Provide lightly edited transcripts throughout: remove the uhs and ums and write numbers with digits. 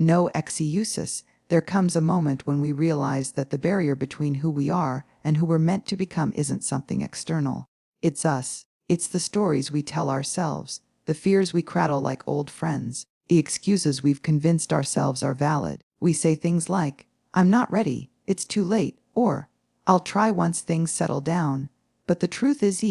No excuses. There comes a moment when we realize that the barrier between who we are and who we're meant to become isn't something external. It's us. It's the stories we tell ourselves, the fears we cradle like old friends, the excuses we've convinced ourselves are valid. We say things like, "I'm not ready, it's too late," or "I'll try once things settle down." But the truth is,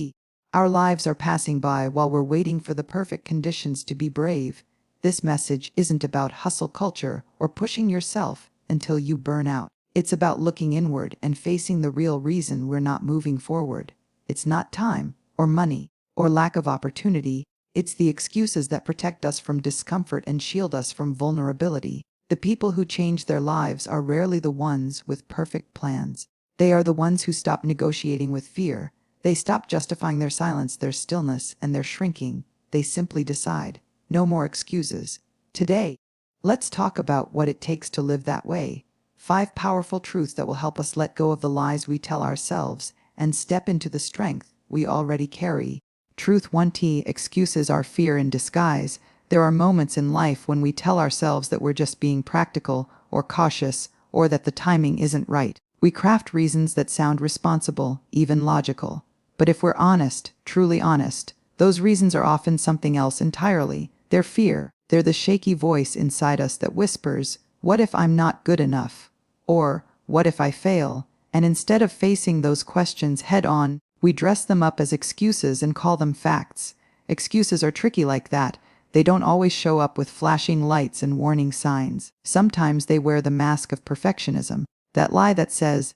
our lives are passing by while we're waiting for the perfect conditions to be brave. This message isn't about hustle culture or pushing yourself until you burn out. It's about looking inward and facing the real reason we're not moving forward. It's not time, or money, or lack of opportunity. It's the excuses that protect us from discomfort and shield us from vulnerability. The people who change their lives are rarely the ones with perfect plans. They are the ones who stop negotiating with fear. They stop justifying their silence, their stillness, and their shrinking. They simply decide, no more excuses. Today, let's talk about what it takes to live that way. 5 powerful truths that will help us let go of the lies we tell ourselves and step into the strength we already carry. Truth 1: excuses are fear in disguise. There are moments in life when we tell ourselves that we're just being practical or cautious, or that the timing isn't right. We craft reasons that sound responsible, even logical. But if we're honest, truly honest, those reasons are often something else entirely. They're fear. They're the shaky voice inside us that whispers, "What if I'm not good enough?" Or, "What if I fail?" And instead of facing those questions head on, we dress them up as excuses and call them facts. Excuses are tricky like that. They don't always show up with flashing lights and warning signs. Sometimes they wear the mask of perfectionism, that lie that says,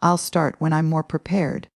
"I'll start when I'm more prepared."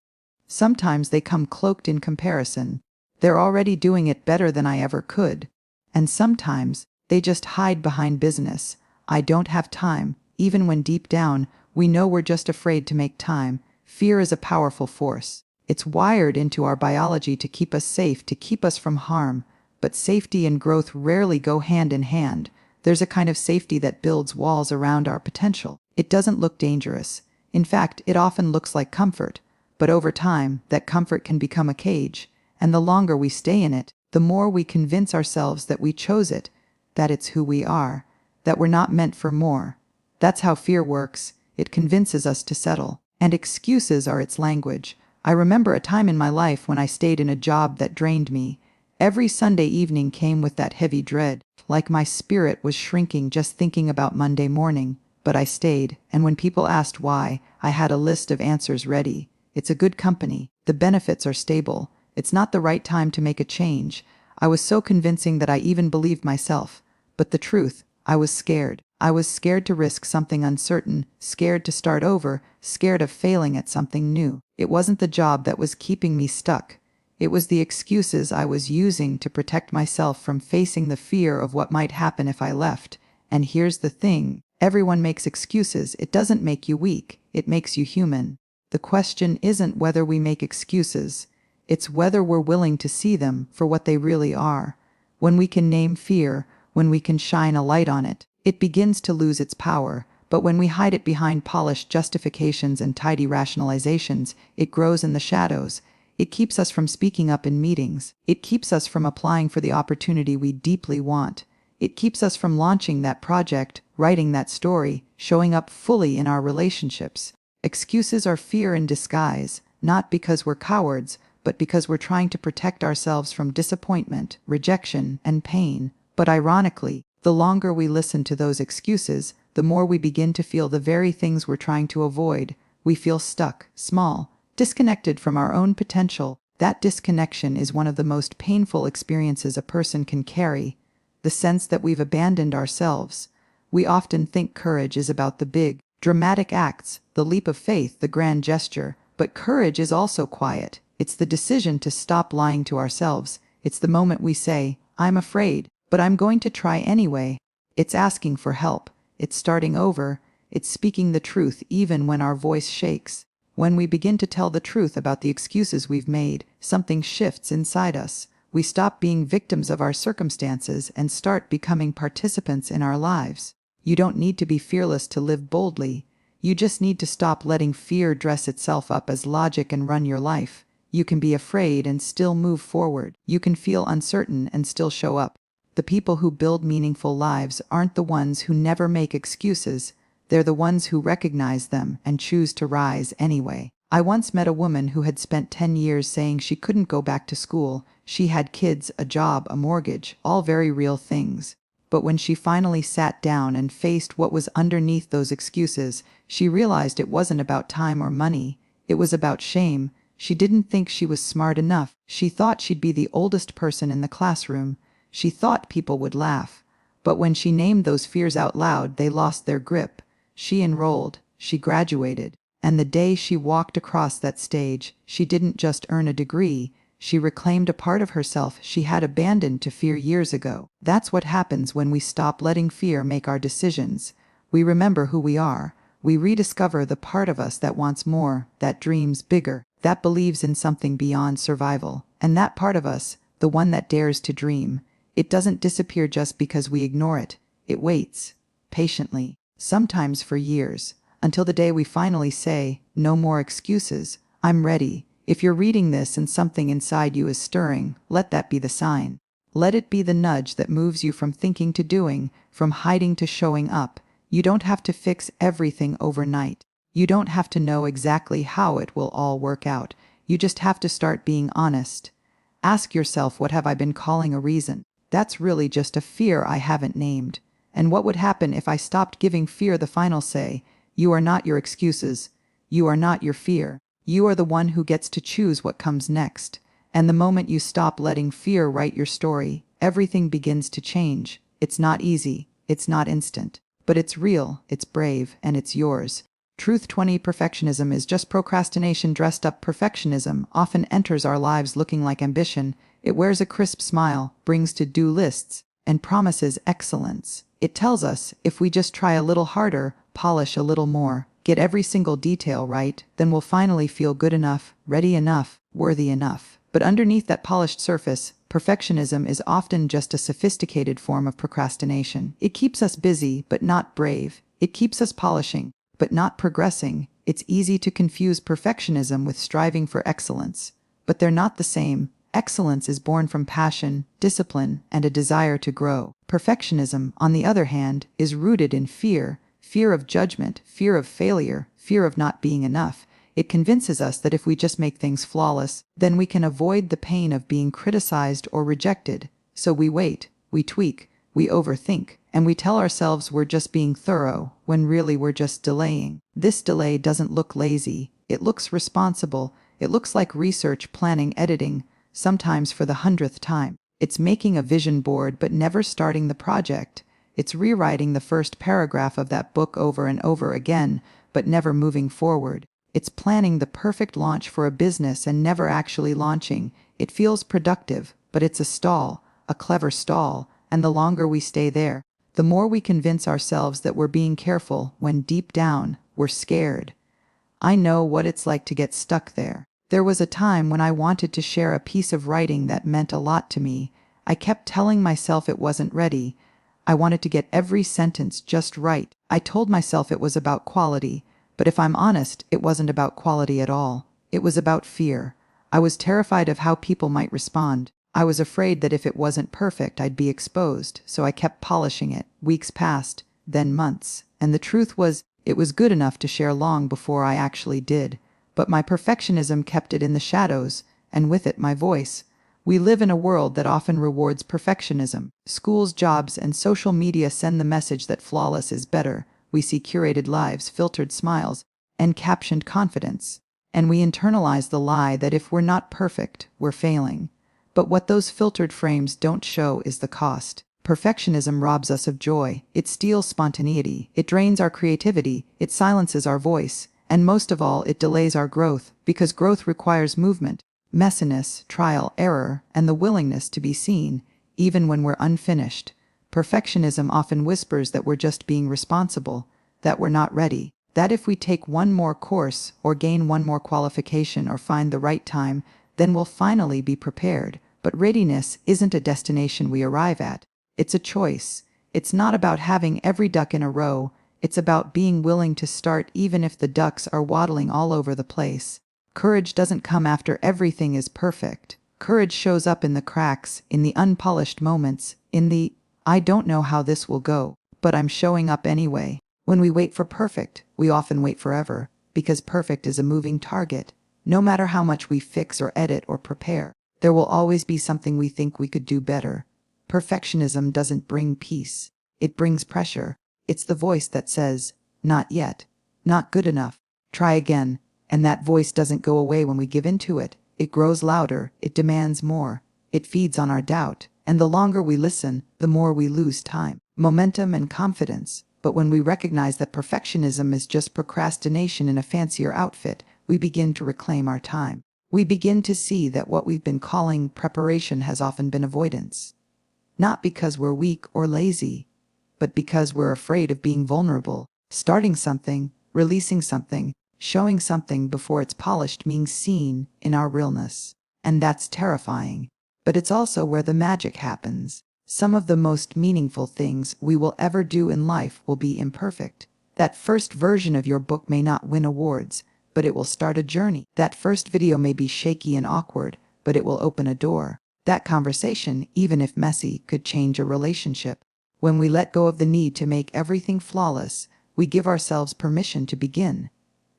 Sometimes they come cloaked in comparison. "They're already doing it better than I ever could." And sometimes they just hide behind business. "I don't have time," even when deep down we know we're just afraid to make time. Fear is a powerful force. It's wired into our biology to keep us safe, to keep us from harm. But safety and growth rarely go hand in hand. There's a kind of safety that builds walls around our potential. It doesn't look dangerous. In fact, it often looks like comfort. But over time, that comfort can become a cage. And the longer we stay in it, the more we convince ourselves that we chose it, that it's who we are, that we're not meant for more. That's how fear works. It convinces us to settle. And excuses are its language. I remember a time in my life when I stayed in a job that drained me. Every Sunday evening came with that heavy dread, like my spirit was shrinking just thinking about Monday morning. But I stayed, and when people asked why, I had a list of answers ready. It's a good company. The benefits are stable. It's not the right time to make a change. I was so convincing that I even believed myself. But the truth, I was scared. I was scared to risk something uncertain, scared to start over, scared of failing at something new. It wasn't the job that was keeping me stuck. It was the excuses I was using to protect myself from facing the fear of what might happen if I left. And here's the thing. Everyone makes excuses. It doesn't make you weak. It makes you human. The question isn't whether we make excuses. It's whether we're willing to see them for what they really are. When we can name fear, when we can shine a light on it, it begins to lose its power. But when we hide it behind polished justifications and tidy rationalizations, it grows in the shadows. It keeps us from speaking up in meetings. It keeps us from applying for the opportunity we deeply want. It keeps us from launching that project, writing that story, showing up fully in our relationships. Excuses are fear in disguise, not because we're cowards, but because we're trying to protect ourselves from disappointment, rejection, and pain. But ironically, the longer we listen to those excuses, the more we begin to feel the very things we're trying to avoid. We feel stuck, small, disconnected from our own potential. That disconnection is one of the most painful experiences a person can carry. The sense that we've abandoned ourselves. We often think courage is about the big, dramatic acts, the leap of faith, the grand gesture. But courage is also quiet. It's the decision to stop lying to ourselves. It's the moment we say, "I'm afraid, but I'm going to try anyway." It's asking for help. It's starting over. It's speaking the truth even when our voice shakes. When we begin to tell the truth about the excuses we've made, something shifts inside us. We stop being victims of our circumstances and start becoming participants in our lives. You don't need to be fearless to live boldly. You just need to stop letting fear dress itself up as logic and run your life. You can be afraid and still move forward. You can feel uncertain and still show up. The people who build meaningful lives aren't the ones who never make excuses, they're the ones who recognize them and choose to rise anyway. I once met a woman who had spent 10 years saying she couldn't go back to school. She had kids, a job, a mortgage, all very real things. But when she finally sat down and faced what was underneath those excuses, she realized it wasn't about time or money, it was about shame. She didn't think she was smart enough. She thought she'd be the oldest person in the classroom. She thought people would laugh. But when she named those fears out loud, they lost their grip. She enrolled, she graduated, and the day she walked across that stage, she didn't just earn a degree, she reclaimed a part of herself she had abandoned to fear years ago. That's what happens when we stop letting fear make our decisions. We remember who we are. We rediscover the part of us that wants more, that dreams bigger, that believes in something beyond survival. And that part of us, the one that dares to dream, it doesn't disappear just because we ignore it. It waits, patiently, sometimes for years, until the day we finally say, "No more excuses, I'm ready." If you're reading this and something inside you is stirring, let that be the sign. Let it be the nudge that moves you from thinking to doing, from hiding to showing up. You don't have to fix everything overnight. You don't have to know exactly how it will all work out. You just have to start being honest. Ask yourself, what have I been calling a reason? That's really just a fear I haven't named. And what would happen if I stopped giving fear the final say? You are not your excuses. You are not your fear. You are the one who gets to choose what comes next. And the moment you stop letting fear write your story, everything begins to change. It's not easy. It's not instant. But it's real, it's brave, and it's yours. Truth 20. Perfectionism is just procrastination dressed up. Perfectionism often enters our lives looking like ambition. It wears a crisp smile, brings to-do lists, and promises excellence. It tells us, if we just try a little harder, polish a little more, get every single detail right, then we'll finally feel good enough, ready enough, worthy enough. But underneath that polished surface, perfectionism is often just a sophisticated form of procrastination. It keeps us busy, but not brave. It keeps us polishing, but not progressing. It's easy to confuse perfectionism with striving for excellence. But they're not the same. Excellence is born from passion, discipline, and a desire to grow. Perfectionism, on the other hand, is rooted in fear. Fear of judgment, fear of failure, fear of not being enough. It convinces us that if we just make things flawless, then we can avoid the pain of being criticized or rejected. So we wait, we tweak, we overthink, and we tell ourselves we're just being thorough, when really we're just delaying. This delay doesn't look lazy. It looks responsible. It looks like research, planning, editing, sometimes for the 100th time. It's making a vision board but never starting the project. It's rewriting the first paragraph of that book over and over again, but never moving forward. It's planning the perfect launch for a business and never actually launching. It feels productive, but it's a stall, a clever stall, and the longer we stay there, the more we convince ourselves that we're being careful when deep down, we're scared. I know what it's like to get stuck there. There was a time when I wanted to share a piece of writing that meant a lot to me. I kept telling myself it wasn't ready. I wanted to get every sentence just right. I told myself it was about quality, but if I'm honest, it wasn't about quality at all. It was about fear. I was terrified of how people might respond. I was afraid that if it wasn't perfect, I'd be exposed, so I kept polishing it. Weeks passed, then months, and the truth was, it was good enough to share long before I actually did. But my perfectionism kept it in the shadows, and with it my voice. We live in a world that often rewards perfectionism. Schools, jobs, and social media send the message that flawless is better. We see curated lives, filtered smiles, and captioned confidence. And we internalize the lie that if we're not perfect, we're failing. But what those filtered frames don't show is the cost. Perfectionism robs us of joy. It steals spontaneity. It drains our creativity. It silences our voice. And most of all, it delays our growth, because growth requires movement, messiness, trial, error, and the willingness to be seen, even when we're unfinished. Perfectionism often whispers that we're just being responsible, that we're not ready, that if we take one more course, or gain one more qualification, or find the right time, then we'll finally be prepared. But readiness isn't a destination we arrive at. It's a choice. It's not about having every duck in a row. It's about being willing to start even if the ducks are waddling all over the place. Courage doesn't come after everything is perfect. Courage shows up in the cracks, in the unpolished moments, in the "I don't know how this will go, but I'm showing up anyway." When we wait for perfect, we often wait forever, because perfect is a moving target. No matter how much we fix or edit or prepare, there will always be something we think we could do better. Perfectionism doesn't bring peace. It brings pressure. It's the voice that says, "Not yet. Not good enough. Try again." And that voice doesn't go away when we give in to it. It grows louder. It demands more. It feeds on our doubt. And the longer we listen, the more we lose time, momentum, and confidence. But when we recognize that perfectionism is just procrastination in a fancier outfit, we begin to reclaim our time. We begin to see that what we've been calling preparation has often been avoidance. Not because we're weak or lazy, but because we're afraid of being vulnerable. Starting something, releasing something, showing something before it's polished means seen in our realness. And that's terrifying. But it's also where the magic happens. Some of the most meaningful things we will ever do in life will be imperfect. That first version of your book may not win awards, but it will start a journey. That first video may be shaky and awkward, but it will open a door. That conversation, even if messy, could change a relationship. When we let go of the need to make everything flawless, we give ourselves permission to begin.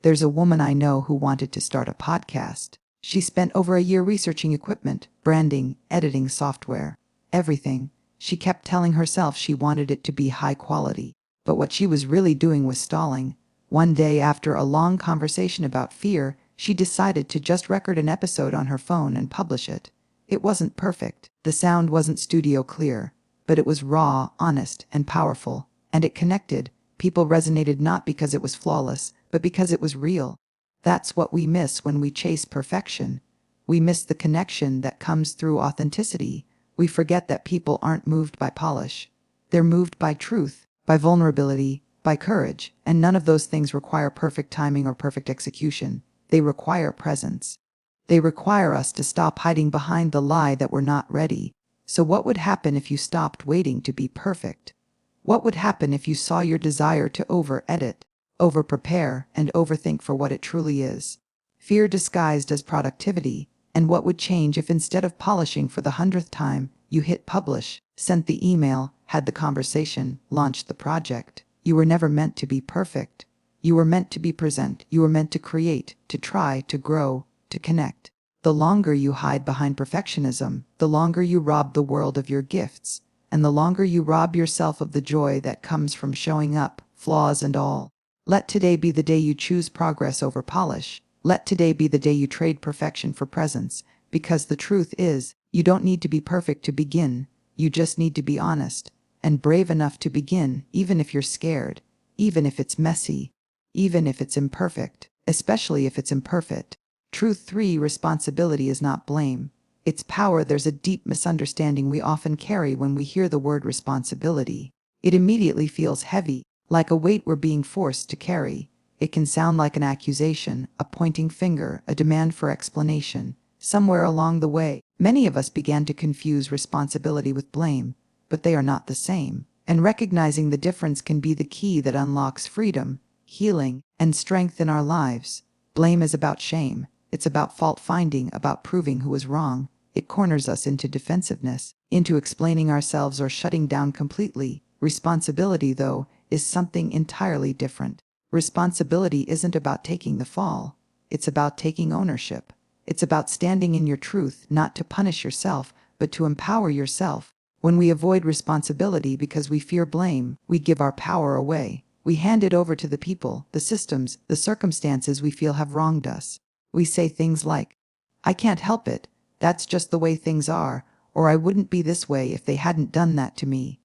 There's a woman I know who wanted to start a podcast. She spent over a year researching equipment, branding, editing software, everything. She kept telling herself she wanted it to be high quality. But what she was really doing was stalling. One day, after a long conversation about fear, she decided to just record an episode on her phone and publish it. It wasn't perfect. The sound wasn't studio clear, but it was raw, honest, and powerful. And it connected. People resonated not because it was flawless, but because it was real. That's what we miss when we chase perfection. We miss the connection that comes through authenticity. We forget that people aren't moved by polish. They're moved by truth, by vulnerability, by courage, and none of those things require perfect timing or perfect execution. They require presence. They require us to stop hiding behind the lie that we're not ready. So what would happen if you stopped waiting to be perfect? What would happen if you saw your desire to over-edit, over-prepare, and overthink for what it truly is? Fear disguised as productivity. And what would change if instead of polishing for the 100th time, you hit publish, sent the email, had the conversation, launched the project? You were never meant to be perfect. You were meant to be present. You were meant to create, to try, to grow, to connect. The longer you hide behind perfectionism, the longer you rob the world of your gifts, and the longer you rob yourself of the joy that comes from showing up, flaws and all. Let today be the day you choose progress over polish. Let today be the day you trade perfection for presence, because the truth is, you don't need to be perfect to begin. You just need to be honest and brave enough to begin, even if you're scared, even if it's messy, even if it's imperfect, especially if it's imperfect. Truth 3: responsibility is not blame. It's power. There's a deep misunderstanding we often carry when we hear the word responsibility. It immediately feels heavy, like a weight we're being forced to carry. It can sound like an accusation, a pointing finger, a demand for explanation. Somewhere along the way, many of us began to confuse responsibility with blame, but they are not the same. And recognizing the difference can be the key that unlocks freedom, healing, and strength in our lives. Blame is about shame. It's about fault-finding, about proving who was wrong. It corners us into defensiveness, into explaining ourselves or shutting down completely. Responsibility, though, is something entirely different. Responsibility isn't about taking the fall. It's about taking ownership. It's about standing in your truth, not to punish yourself, but to empower yourself. When we avoid responsibility because we fear blame, we give our power away. We hand it over to the people, the systems, the circumstances we feel have wronged us. We say things like, "I can't help it, that's just the way things are," or "I wouldn't be this way if they hadn't done that to me."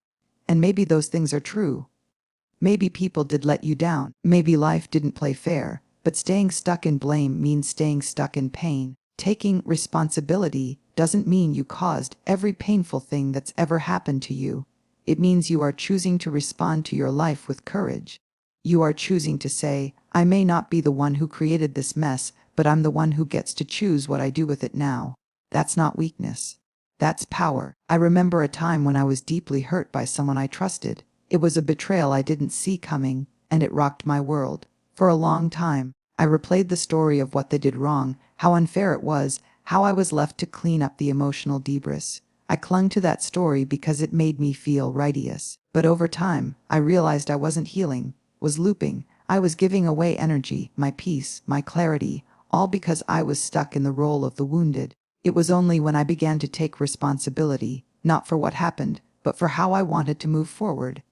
And maybe those things are true. Maybe people did let you down. Maybe life didn't play fair. But staying stuck in blame means staying stuck in pain. Taking responsibility doesn't mean you caused every painful thing that's ever happened to you. It means you are choosing to respond to your life with courage. You are choosing to say, "I may not be the one who created this mess, but I'm the one who gets to choose what I do with it now." That's not weakness. That's power. I remember a time when I was deeply hurt by someone I trusted. It was a betrayal I didn't see coming, and it rocked my world. For a long time, I replayed the story of what they did wrong, how unfair it was, how I was left to clean up the emotional debris. I clung to that story because it made me feel righteous. But over time, I realized I wasn't healing, was looping. I was giving away energy, my peace, my clarity, all because I was stuck in the role of the wounded. It was only when I began to take responsibility, not for what happened, but for how I wanted to move forward,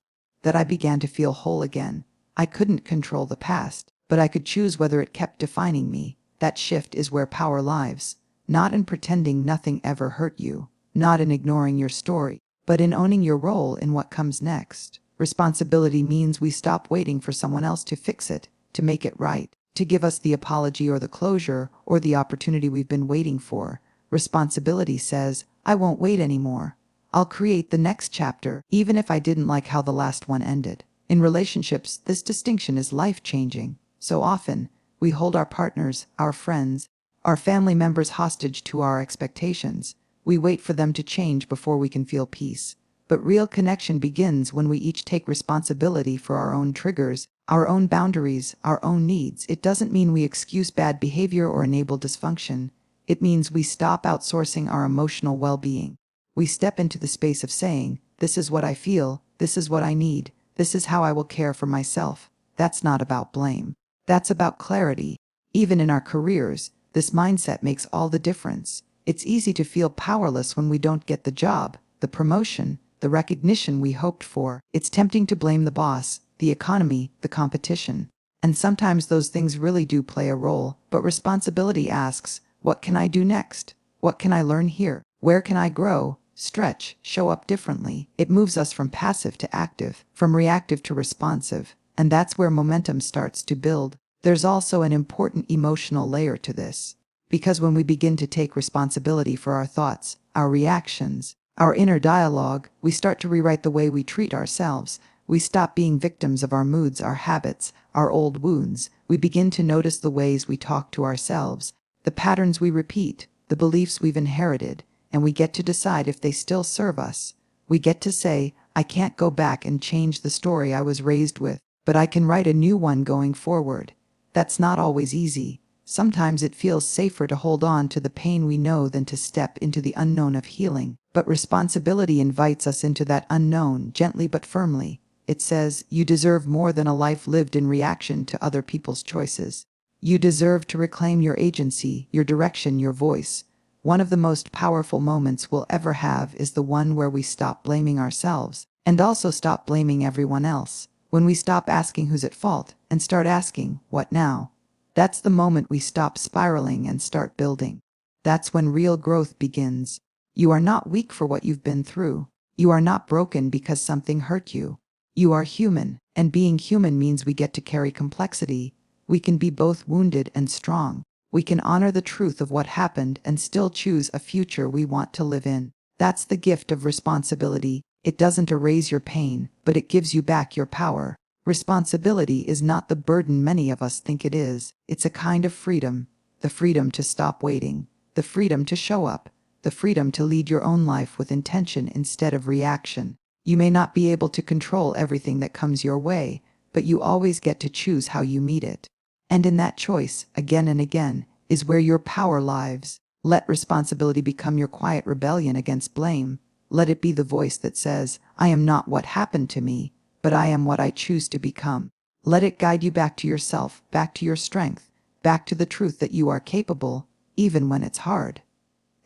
that I began to feel whole again. I couldn't control the past, but I could choose whether it kept defining me. That shift is where power lies, not in pretending nothing ever hurt you, not in ignoring your story, but in owning your role in what comes next. Responsibility means we stop waiting for someone else to fix it, to make it right, to give us the apology or the closure or the opportunity we've been waiting for. Responsibility says, I won't wait anymore. I'll create the next chapter, even if I didn't like how the last one ended. In relationships, this distinction is life-changing. So often, we hold our partners, our friends, our family members hostage to our expectations. We wait for them to change before we can feel peace. But real connection begins when we each take responsibility for our own triggers, our own boundaries, our own needs. It doesn't mean we excuse bad behavior or enable dysfunction. It means we stop outsourcing our emotional well-being. We step into the space of saying, this is what I feel, this is what I need, this is how I will care for myself. That's not about blame. That's about clarity. Even in our careers, this mindset makes all the difference. It's easy to feel powerless when we don't get the job, the promotion, the recognition we hoped for. It's tempting to blame the boss, the economy, the competition. And sometimes those things really do play a role, but responsibility asks, what can I do next? What can I learn here? Where can I grow, stretch, show up differently? It moves us from passive to active, from reactive to responsive, and that's where momentum starts to build. There's also an important emotional layer to this, because when we begin to take responsibility for our thoughts, our reactions, our inner dialogue, we start to rewrite the way we treat ourselves. We stop being victims of our moods, our habits, our old wounds. We begin to notice the ways we talk to ourselves, the patterns we repeat, the beliefs we've inherited, and we get to decide if they still serve us. We get to say, I can't go back and change the story I was raised with, but I can write a new one going forward. That's not always easy. Sometimes it feels safer to hold on to the pain we know than to step into the unknown of healing. But responsibility invites us into that unknown, gently but firmly. It says, you deserve more than a life lived in reaction to other people's choices. You deserve to reclaim your agency, your direction, your voice. One of the most powerful moments we'll ever have is the one where we stop blaming ourselves, and also stop blaming everyone else. When we stop asking who's at fault, and start asking, what now? That's the moment we stop spiraling and start building. That's when real growth begins. You are not weak for what you've been through. You are not broken because something hurt you. You are human, and being human means we get to carry complexity. We can be both wounded and strong. We can honor the truth of what happened and still choose a future we want to live in. That's the gift of responsibility. It doesn't erase your pain, but it gives you back your power. Responsibility is not the burden many of us think it is. It's a kind of freedom. The freedom to stop waiting. The freedom to show up. The freedom to lead your own life with intention instead of reaction. You may not be able to control everything that comes your way, but you always get to choose how you meet it. And in that choice, again and again, is where your power lies. Let responsibility become your quiet rebellion against blame. Let it be the voice that says, I am not what happened to me, but I am what I choose to become. Let it guide you back to yourself, back to your strength, back to the truth that you are capable, even when it's hard.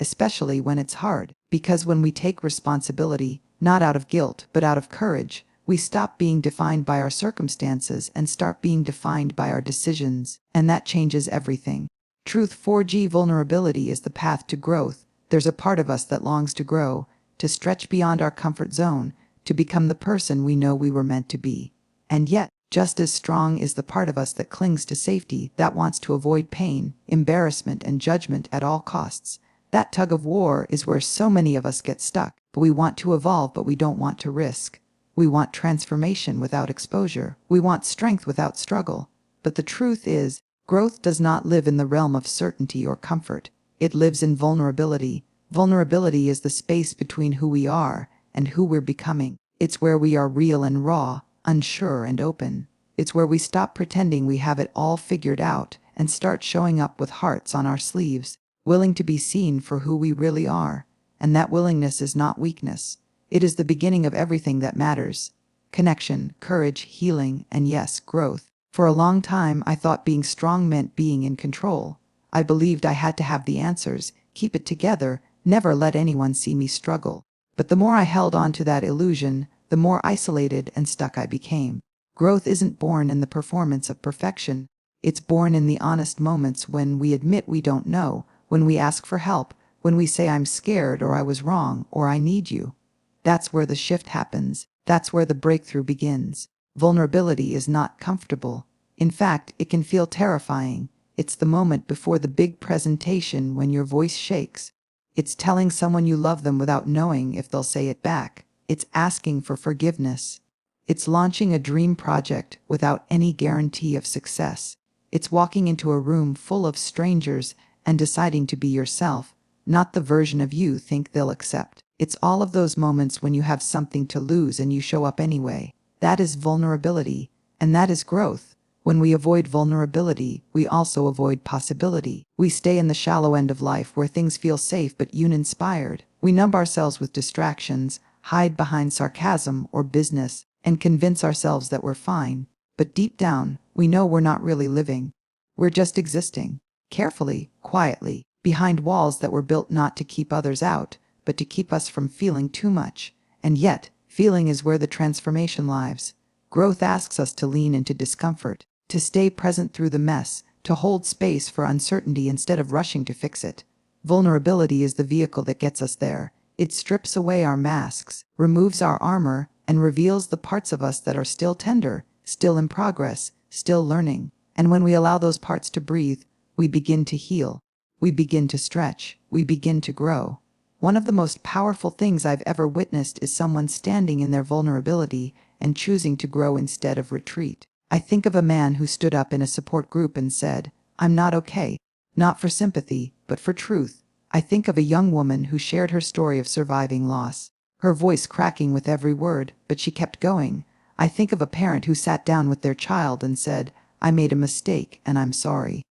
Especially when it's hard, because when we take responsibility, not out of guilt, but out of courage, we stop being defined by our circumstances and start being defined by our decisions, and that changes everything. Truth 4G vulnerability is the path to growth. There's a part of us that longs to grow, to stretch beyond our comfort zone, to become the person we know we were meant to be. And yet, just as strong is the part of us that clings to safety, that wants to avoid pain, embarrassment, and judgment at all costs. That tug of war is where so many of us get stuck. But we want to evolve, but we don't want to risk. We want transformation without exposure. We want strength without struggle. But the truth is, growth does not live in the realm of certainty or comfort. It lives in vulnerability. Vulnerability is the space between who we are and who we're becoming. It's where we are real and raw, unsure and open. It's where we stop pretending we have it all figured out and start showing up with hearts on our sleeves, willing to be seen for who we really are. and that willingness is not weakness. It is the beginning of everything that matters. Connection, courage, healing, and yes, growth. For a long time, I thought being strong meant being in control. I believed I had to have the answers, keep it together, never let anyone see me struggle. But the more I held on to that illusion, the more isolated and stuck I became. Growth isn't born in the performance of perfection. It's born in the honest moments when we admit we don't know, when we ask for help, when we say I'm scared or I was wrong or I need you. That's where the shift happens. That's where the breakthrough begins. Vulnerability is not comfortable. In fact, it can feel terrifying. It's the moment before the big presentation when your voice shakes. It's telling someone you love them without knowing if they'll say it back. It's asking for forgiveness. It's launching a dream project without any guarantee of success. It's walking into a room full of strangers and deciding to be yourself, not the version of you think they'll accept. It's all of those moments when you have something to lose and you show up anyway. That is vulnerability, and that is growth. When we avoid vulnerability, we also avoid possibility. We stay in the shallow end of life where things feel safe but uninspired. We numb ourselves with distractions, hide behind sarcasm or business, and convince ourselves that we're fine. But deep down, we know we're not really living. We're just existing, carefully, quietly, behind walls that were built not to keep others out, but to keep us from feeling too much. And yet, feeling is where the transformation lives. Growth asks us to lean into discomfort, to stay present through the mess, to hold space for uncertainty instead of rushing to fix it. Vulnerability is the vehicle that gets us there. It strips away our masks, removes our armor, and reveals the parts of us that are still tender, still in progress, still learning. And when we allow those parts to breathe, we begin to heal. We begin to stretch. We begin to grow. One of the most powerful things I've ever witnessed is someone standing in their vulnerability and choosing to grow instead of retreat. I think of a man who stood up in a support group and said, "I'm not okay," not for sympathy, but for truth. I think of a young woman who shared her story of surviving loss, her voice cracking with every word, but she kept going. I think of a parent who sat down with their child and said, "I made a mistake and I'm sorry."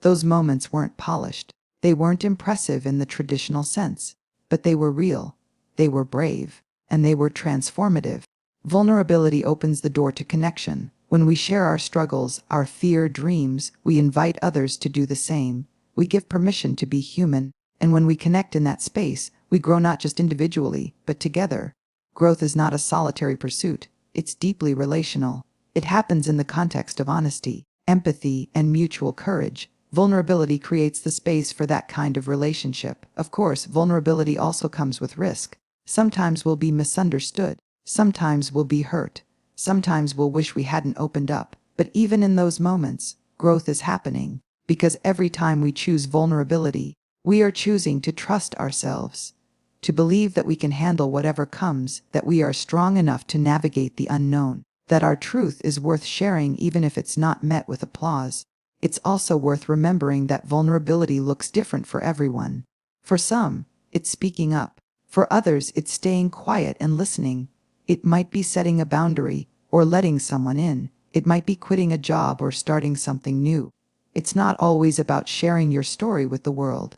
Those moments weren't polished. They weren't impressive in the traditional sense, but they were real. They were brave, and they were transformative. Vulnerability opens the door to connection. When we share our struggles, our fear, dreams, we invite others to do the same. We give permission to be human, and when we connect in that space, we grow not just individually, but together. Growth is not a solitary pursuit. It's deeply relational. It happens in the context of honesty, empathy, and mutual courage. Vulnerability creates the space for that kind of relationship. Of course, vulnerability also comes with risk. Sometimes we'll be misunderstood. Sometimes we'll be hurt. Sometimes we'll wish we hadn't opened up. But even in those moments, growth is happening. Because every time we choose vulnerability, we are choosing to trust ourselves, to believe that we can handle whatever comes, that we are strong enough to navigate the unknown, that our truth is worth sharing even if it's not met with applause. It's also worth remembering that vulnerability looks different for everyone. For some, it's speaking up. For others, it's staying quiet and listening. It might be setting a boundary or letting someone in. It might be quitting a job or starting something new. It's not always about sharing your story with the world.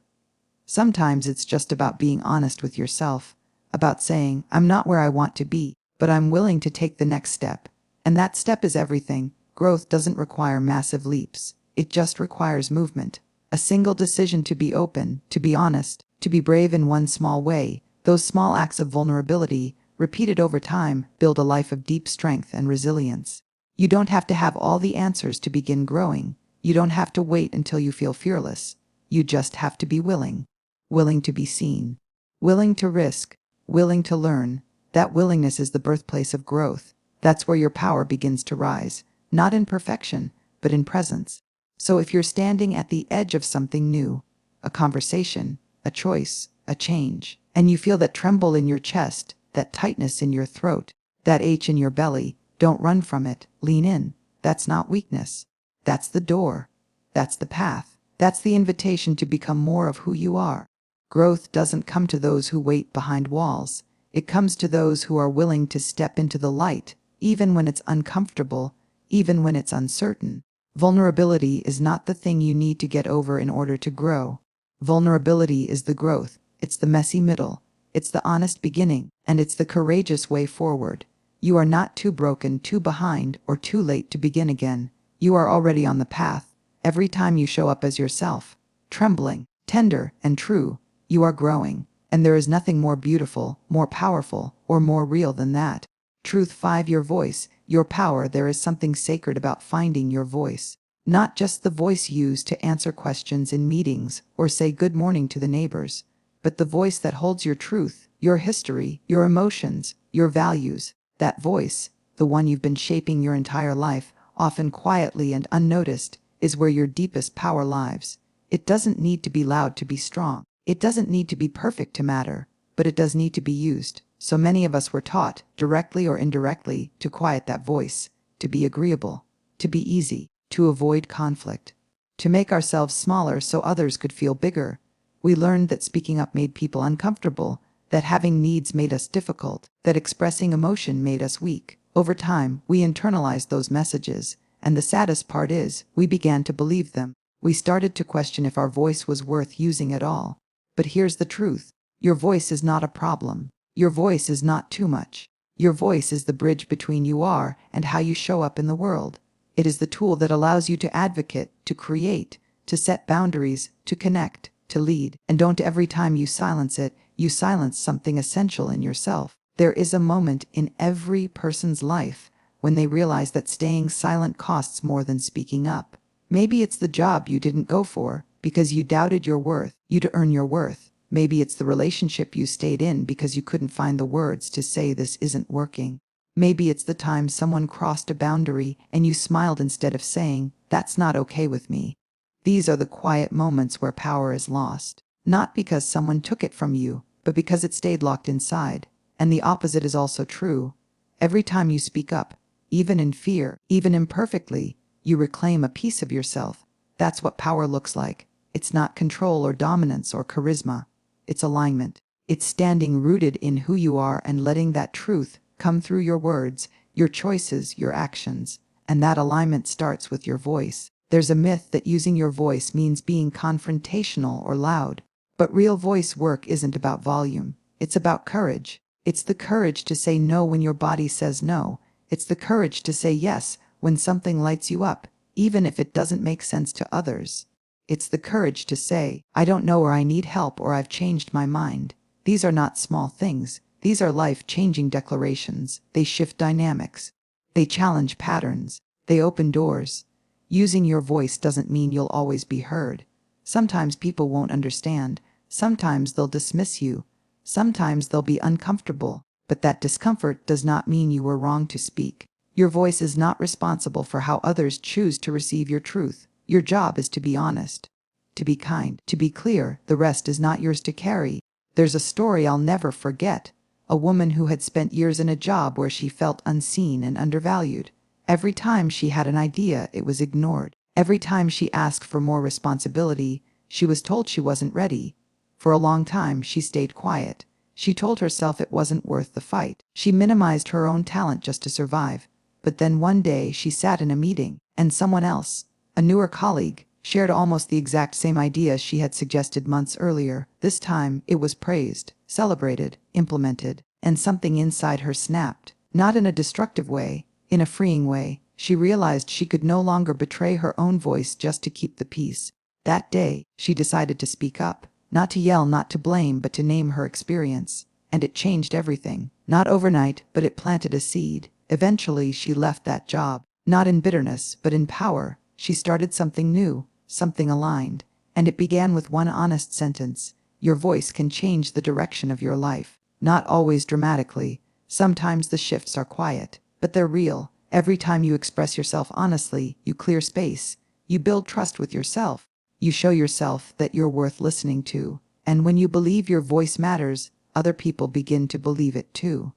Sometimes it's just about being honest with yourself, about saying, "I'm not where I want to be, but I'm willing to take the next step." And that step is everything. Growth doesn't require massive leaps. It just requires movement. A single decision to be open, to be honest, to be brave in one small way. Those small acts of vulnerability, repeated over time, build a life of deep strength and resilience. You don't have to have all the answers to begin growing. You don't have to wait until you feel fearless. You just have to be willing. Willing to be seen. Willing to risk. Willing to learn. That willingness is the birthplace of growth. That's where your power begins to rise. Not in perfection, but in presence. So if you're standing at the edge of something new, a conversation, a choice, a change, and you feel that tremble in your chest, that tightness in your throat, that ache in your belly, don't run from it. Lean in. That's not weakness. That's the door. That's the path. That's the invitation to become more of who you are. Growth doesn't come to those who wait behind walls. It comes to those who are willing to step into the light, even when it's uncomfortable, even when it's uncertain. Vulnerability is not the thing you need to get over in order to grow. Vulnerability is the growth. It's the messy middle. It's the honest beginning, and it's the courageous way forward. You are not too broken, too behind, or too late to begin again. You are already on the path. Every time you show up as yourself, trembling, tender, and true, you are growing. And there is nothing more beautiful, more powerful, or more real than that. Truth 5. Your voice, your power. There is something sacred about finding your voice. Not just the voice used to answer questions in meetings or say good morning to the neighbors, but the voice that holds your truth, your history, your emotions, your values. That voice, the one you've been shaping your entire life, often quietly and unnoticed, is where your deepest power lives. It doesn't need to be loud to be strong. It doesn't need to be perfect to matter, but it does need to be used. So many of us were taught, directly or indirectly, to quiet that voice, to be agreeable, to be easy, to avoid conflict, to make ourselves smaller so others could feel bigger. We learned that speaking up made people uncomfortable, that having needs made us difficult, that expressing emotion made us weak. Over time, we internalized those messages, and the saddest part is, we began to believe them. We started to question if our voice was worth using at all. But here's the truth. Your voice is not a problem. Your voice is not too much. Your voice is the bridge between you are and how you show up in the world. It is the tool that allows you to advocate, to create, to set boundaries, to connect, to lead. And don't every time you silence it, you silence something essential in yourself. There is a moment in every person's life when they realize that staying silent costs more than speaking up. Maybe it's the job you didn't go for because you doubted your worth, you to earn your worth. Maybe it's the relationship you stayed in because you couldn't find the words to say this isn't working. Maybe it's the time someone crossed a boundary and you smiled instead of saying, that's not okay with me. These are the quiet moments where power is lost. Not because someone took it from you, but because it stayed locked inside. And the opposite is also true. Every time you speak up, even in fear, even imperfectly, you reclaim a piece of yourself. That's what power looks like. It's not control or dominance or charisma. It's alignment. It's standing rooted in who you are and letting that truth come through your words, your choices, your actions. And that alignment starts with your voice. There's a myth that using your voice means being confrontational or loud. But real voice work isn't about volume. It's about courage. It's the courage to say no when your body says no. It's the courage to say yes when something lights you up, even if it doesn't make sense to others. It's the courage to say, I don't know, or I need help, or I've changed my mind. These are not small things. These are life-changing declarations. They shift dynamics. They challenge patterns. They open doors. Using your voice doesn't mean you'll always be heard. Sometimes people won't understand. Sometimes they'll dismiss you. Sometimes they'll be uncomfortable. But that discomfort does not mean you were wrong to speak. Your voice is not responsible for how others choose to receive your truth. Your job is to be honest, to be kind, to be clear. The rest is not yours to carry. There's a story I'll never forget. A woman who had spent years in a job where she felt unseen and undervalued. Every time she had an idea, it was ignored. Every time she asked for more responsibility, she was told she wasn't ready. For a long time, she stayed quiet. She told herself it wasn't worth the fight. She minimized her own talent just to survive. But then one day she sat in a meeting, and someone else, a newer colleague, shared almost the exact same idea she had suggested months earlier. This time, it was praised, celebrated, implemented, and something inside her snapped. Not in a destructive way, in a freeing way. She realized she could no longer betray her own voice just to keep the peace. That day, she decided to speak up. Not to yell, not to blame, but to name her experience. And it changed everything. Not overnight, but it planted a seed. Eventually, she left that job. Not in bitterness, but in power. She started something new, something aligned. And it began with one honest sentence. Your voice can change the direction of your life. Not always dramatically. Sometimes the shifts are quiet, but they're real. Every time you express yourself honestly, you clear space. You build trust with yourself. You show yourself that you're worth listening to. And when you believe your voice matters, other people begin to believe it too.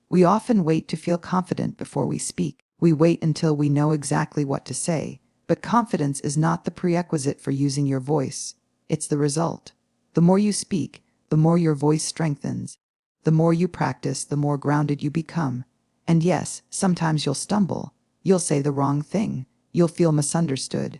We often wait to feel confident before we speak. We wait until we know exactly what to say. But confidence is not the prerequisite for using your voice. It's the result. The more you speak, the more your voice strengthens. The more you practice, the more grounded you become. And yes, sometimes you'll stumble. You'll say the wrong thing. You'll feel misunderstood.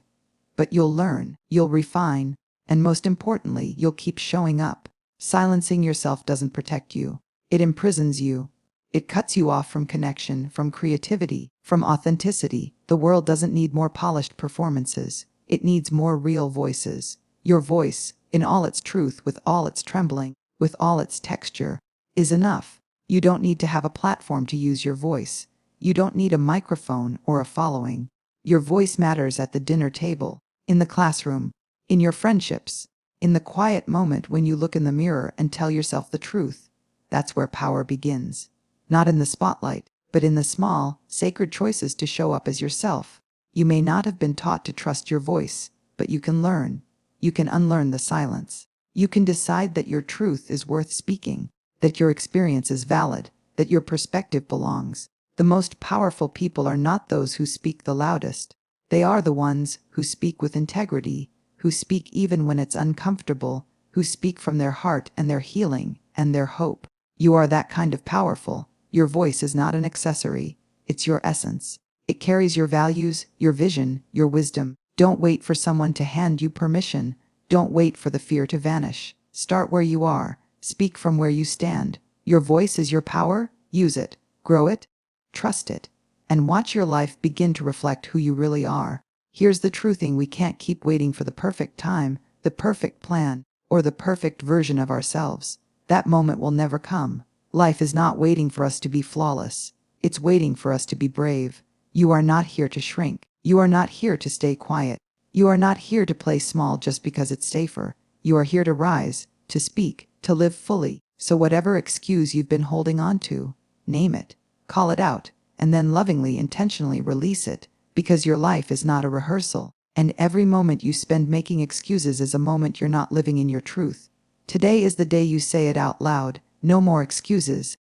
But you'll learn, you'll refine, and most importantly, you'll keep showing up. Silencing yourself doesn't protect you. It imprisons you. It cuts you off from connection, from creativity, from authenticity. The world doesn't need more polished performances. It needs more real voices. Your voice, in all its truth, with all its trembling, with all its texture, is enough. You don't need to have a platform to use your voice. You don't need a microphone or a following. Your voice matters at the dinner table, in the classroom, in your friendships, in the quiet moment when you look in the mirror and tell yourself the truth. That's where power begins. Not in the spotlight, but in the small, sacred choices to show up as yourself. You may not have been taught to trust your voice, but you can learn. You can unlearn the silence. You can decide that your truth is worth speaking, that your experience is valid, that your perspective belongs. The most powerful people are not those who speak the loudest. They are the ones who speak with integrity, who speak even when it's uncomfortable, who speak from their heart and their healing and their hope. You are that kind of powerful. Your voice is not an accessory. It's your essence. It carries your values, your vision, your wisdom. Don't wait for someone to hand you permission. Don't wait for the fear to vanish. Start where you are. Speak from where you stand. Your voice is your power. Use it. Grow it. Trust it. And watch your life begin to reflect who you really are. Here's the true thing: we can't keep waiting for the perfect time, the perfect plan, or the perfect version of ourselves. That moment will never come. Life is not waiting for us to be flawless. It's waiting for us to be brave. You are not here to shrink. You are not here to stay quiet. You are not here to play small just because it's safer. You are here to rise, to speak, to live fully. So whatever excuse you've been holding on to, name it, call it out, and then lovingly, intentionally release it, because your life is not a rehearsal, and every moment you spend making excuses is a moment you're not living in your truth. Today is the day you say it out loud. No more excuses.